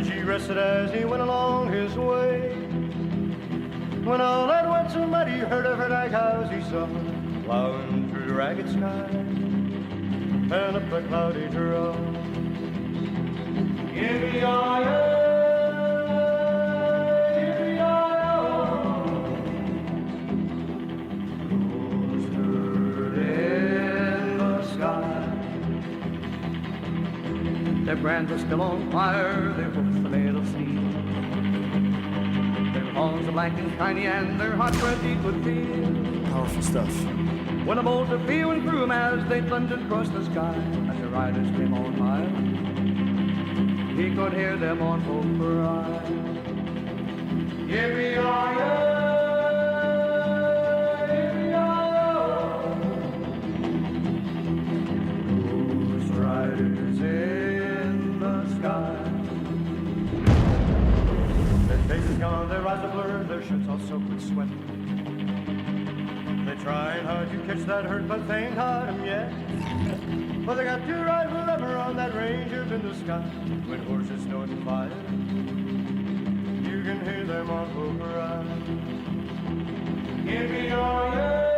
he rested as he went along his way. When all at once a mighty herd of black cows he saw plowing through the ragged sky and up the cloudy trail. Yippee-yi-yi, their brands are still on fire, their hoofs are made of steel. Their horns are black and shiny, and their hot breath deep with fear. Powerful stuff. When the bolts are feeling through them as they thundered across the sky, and the riders came on high, he could hear their mournful cry. Yippee-yi-yi. Their eyes are blurred, their shirts all soaked with sweat. They tried hard to catch that herd, but they ain't caught him yet. But they got to ride forever on that range up in the sky. When horses snort and fire, you can hear their mournful cry. Give me all your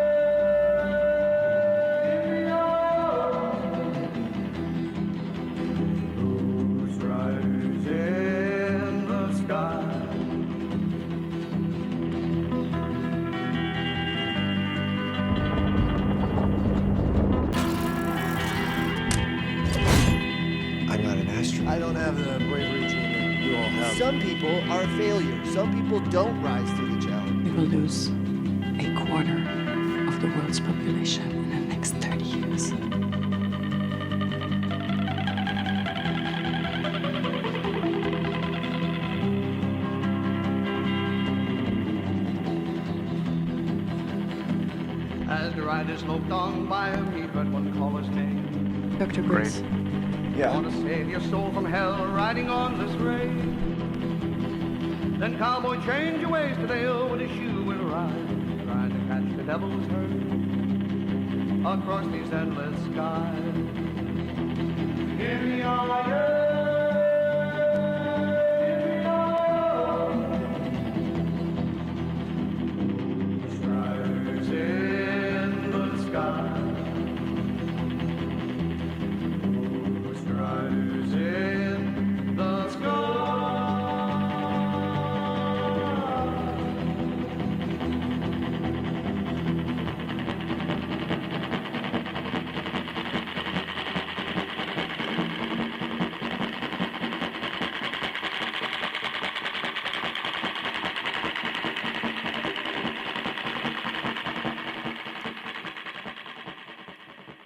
I don't have the bravery that you all have. Some people are a failure. Some people don't rise to the challenge. We will lose a quarter of the world's population in the next 30 years. As the riders loped on by him, he heard one call his name. Dr. Bruce. Yeah. Want to save your soul from hell, riding on this rail. Then cowboy, change your ways to Dale with his shoe will ride, trying to catch the devil's herd across these endless skies. Here we are.